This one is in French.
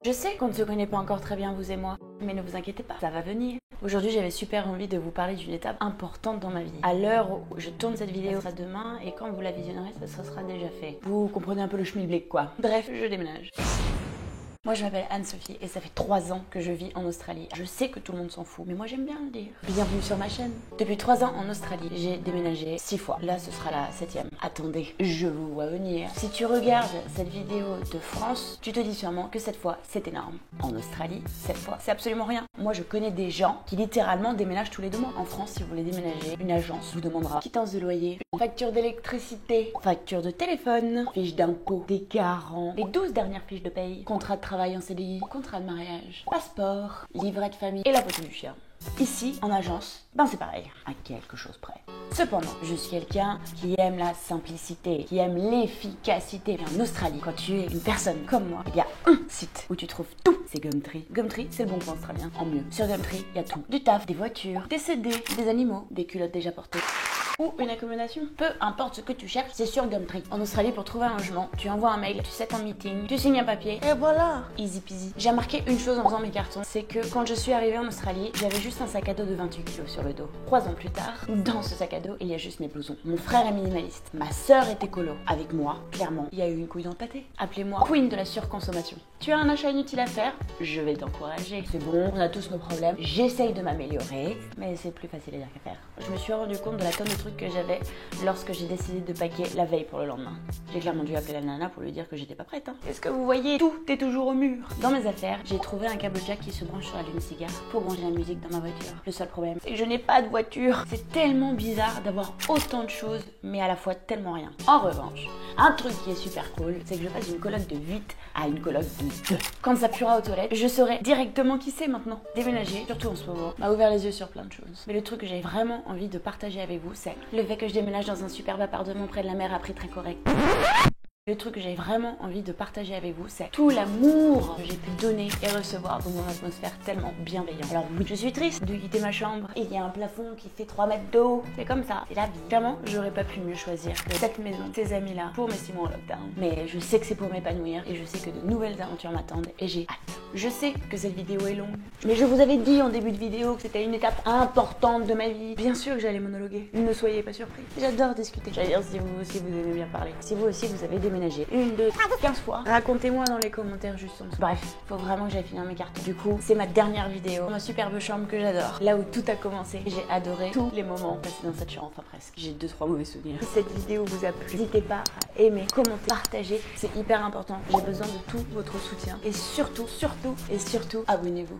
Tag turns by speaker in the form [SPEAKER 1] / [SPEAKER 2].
[SPEAKER 1] Je sais qu'on ne se connaît pas encore très bien vous et moi, mais ne vous inquiétez pas, ça va venir. Aujourd'hui j'avais super envie de vous parler d'une étape importante dans ma vie. À l'heure où je tourne cette vidéo, ça sera demain et quand vous la visionnerez, ça sera déjà fait. Vous comprenez un peu le schmilblick quoi. Bref, je déménage. Moi je m'appelle Anne-Sophie et ça fait 3 ans que je vis en Australie. Je sais que tout le monde s'en fout, mais moi j'aime bien le dire. Bienvenue sur ma chaîne. Depuis 3 ans en Australie, j'ai déménagé 6 fois. Là ce sera la 7e. Attendez, je vous vois venir. Si tu regardes cette vidéo de France, tu te dis sûrement que cette fois c'est énorme. En Australie, cette fois, c'est absolument rien. Moi je connais des gens qui littéralement déménagent tous les 2 mois. En France, si vous voulez déménager, une agence vous demandera quittance de loyer, facture d'électricité, facture de téléphone, fiche d'impôt, des garants, les 12 dernières fiches de paye, contrat de travail en CDI, contrat de mariage, passeport, livret de famille et la photo du chien. Ici, en agence, c'est pareil, à quelque chose près. Cependant, je suis quelqu'un qui aime la simplicité, qui aime l'efficacité. En Australie, quand tu es une personne comme moi, il y a un site où tu trouves tout. C'est Gumtree. Gumtree, c'est le bon plan australien, en mieux. Sur Gumtree, il y a tout. Du taf, des voitures, des CD, des animaux, des culottes déjà portées. Ou une accommodation. Peu importe ce que tu cherches, c'est sur Gumtree. En Australie, pour trouver un logement, tu envoies un mail, tu sets un meeting, tu signes un papier, et voilà, easy peasy. J'ai remarqué une chose en faisant mes cartons, c'est que quand je suis arrivée en Australie, j'avais juste un sac à dos de 28 kg sur le dos. 3 ans plus tard, dans ce sac à dos, il y a juste mes blousons. Mon frère est minimaliste. Ma sœur est écolo. Avec moi, clairement, il y a eu une couille dans le pâté. Appelez-moi queen de la surconsommation. Tu as un achat inutile à faire, je vais t'encourager. C'est bon, on a tous nos problèmes. J'essaye de m'améliorer, mais c'est plus facile à dire qu'à faire. Je me suis rendu compte de la tonne de trucs que j'avais lorsque j'ai décidé de paquer la veille pour le lendemain. J'ai clairement dû appeler la nana pour lui dire que j'étais pas prête. Est-ce que vous voyez, tout est toujours au mur. Dans mes affaires, j'ai trouvé un câble jack qui se branche sur l'allume-cigare pour brancher la musique dans ma voiture. Le seul problème, c'est que je n'ai pas de voiture. C'est tellement bizarre d'avoir autant de choses, mais à la fois tellement rien. En revanche, un truc qui est super cool, c'est que je passe d'une coloc de 8 à une coloc de 2. Quand ça puera aux toilettes, je saurai directement qui c'est maintenant. Déménager, surtout en ce moment, m'a ouvert les yeux sur plein de choses. Mais le truc que j'ai vraiment envie de partager avec vous, c'est le fait que je déménage dans un superbe appartement près de la mer à prix très correct. Le truc que j'ai vraiment envie de partager avec vous, c'est tout l'amour que j'ai pu donner et recevoir dans mon atmosphère tellement bienveillante. Alors oui, je suis triste de quitter ma chambre. Il y a un plafond qui fait 3 mètres d'eau. C'est comme ça, c'est la vie. Clairement, j'aurais pas pu mieux choisir que cette maison, ces amis-là, pour mes 6 mois en lockdown. Mais je sais que c'est pour m'épanouir et je sais que de nouvelles aventures m'attendent et j'ai hâte. Je sais que cette vidéo est longue, mais je vous avais dit en début de vidéo que c'était une étape importante de ma vie. Bien sûr que j'allais monologuer, ne soyez pas surpris. J'adore discuter. J'allais dire si vous aussi vous aimez bien parler. Si vous aussi vous avez déménagé 1, 2, 15 fois, racontez-moi dans les commentaires juste en dessous. Bref, faut vraiment que j'aille finir mes cartons. Du coup, c'est ma dernière vidéo, ma superbe chambre que j'adore. Là où tout a commencé. J'ai adoré tous les moments passés dans cette chambre, enfin presque. J'ai 2-3 mauvais souvenirs. Si cette vidéo vous a plu, n'hésitez pas à aimer, commenter, partager. C'est hyper important. J'ai besoin de tout votre soutien. Et surtout, abonnez-vous.